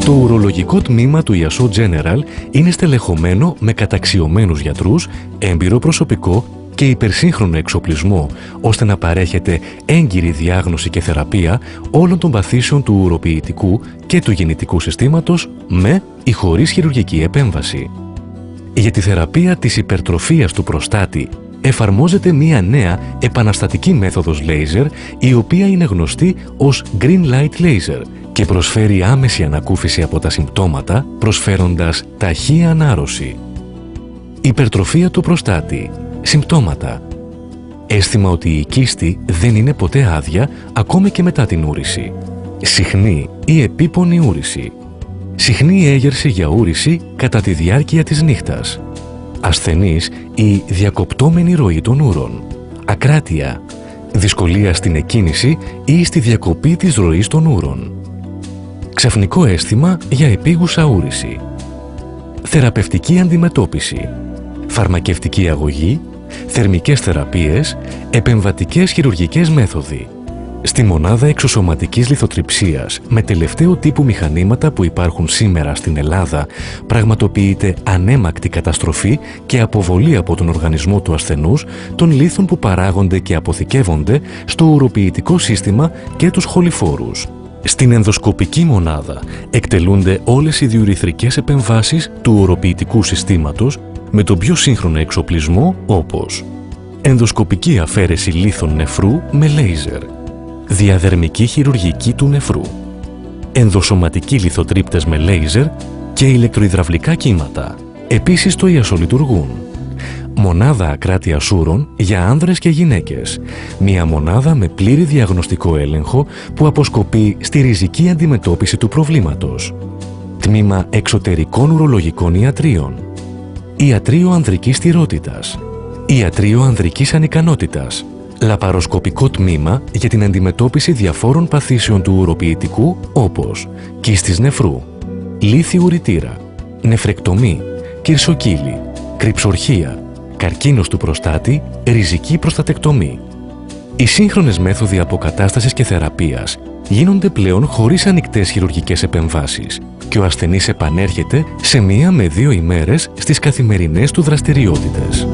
Το ουρολογικό τμήμα του Ιασό General είναι στελεχωμένο με καταξιωμένους γιατρούς, έμπειρο προσωπικό και υπερσύγχρονο εξοπλισμό, ώστε να παρέχεται έγκυρη διάγνωση και θεραπεία όλων των παθήσεων του ουροποιητικού και του γεννητικού συστήματος με ή χωρίς χειρουργική επέμβαση. Για τη θεραπεία της υπερτροφίας του προστάτη εφαρμόζεται μία νέα επαναστατική μέθοδος λέιζερ, η οποία είναι γνωστή ως Green Light Laser και προσφέρει άμεση ανακούφιση από τα συμπτώματα, προσφέροντας ταχεία ανάρρωση. Υπερτροφία του προστάτη. Συμπτώματα. Αίσθημα ότι η κίστη δεν είναι ποτέ άδεια, ακόμη και μετά την ούρηση. Συχνή ή επίπονη ούρηση. Συχνή έγερση για ούρηση κατά τη διάρκεια της νύχτας. Ασθενής ή διακοπτόμενη ροή των ούρων. Ακράτεια. Δυσκολία στην εκκίνηση ή στη διακοπή της ροής των ούρων. Ξαφνικό αίσθημα για επίγουσα ούρηση. Θεραπευτική αντιμετώπιση. Φαρμακευτική αγωγή, θερμικές θεραπείες, επεμβατικές χειρουργικές μέθοδοι. Στη μονάδα εξωσωματικής λιθοτριψίας με τελευταίο τύπου μηχανήματα που υπάρχουν σήμερα στην Ελλάδα πραγματοποιείται ανέμακτη καταστροφή και αποβολή από τον οργανισμό του ασθενούς των λίθων που παράγονται και αποθηκεύονται στο ουροποιητικό σύστημα και τους χοληφόρους. Στην ενδοσκοπική μονάδα εκτελούνται όλες οι διουρηθρικές επεμβάσεις του ουροποιητικού συστήματος με τον πιο σύγχρονο εξοπλισμό, όπως ενδοσκοπική αφαίρεση λίθων νεφρού με λέιζερ, διαδερμική χειρουργική του νεφρού, ενδοσωματικοί λιθοτρύπτες με λέιζερ και ηλεκτροϊδραυλικά κύματα. Επίσης το Ιασό λειτουργούν μονάδα ακράτειας ούρων για άνδρες και γυναίκες, μια μονάδα με πλήρη διαγνωστικό έλεγχο που αποσκοπεί στη ριζική αντιμετώπιση του προβλήματος, τμήμα εξωτερικών ουρολογικών ιατρίων, ιατρείο ανδρικής στηρότητας, ιατρείο ανδρικής ανικανότητας, λαπαροσκοπικό τμήμα για την αντιμετώπιση διαφόρων παθήσεων του ουροποιητικού όπως κίστης νεφρού, λύθη ουρητήρα, νεφρεκτομή, κυρσοκύλη, κρυψορχία, καρκίνος του προστάτη, ριζική προστατεκτομή. Οι σύγχρονες μέθοδοι αποκατάστασης και θεραπείας γίνονται πλέον χωρίς ανοιχτές χειρουργικές επεμβάσεις και ο ασθενής επανέρχεται σε 1 με 2 ημέρες στις καθημερινές του δραστηριότητες.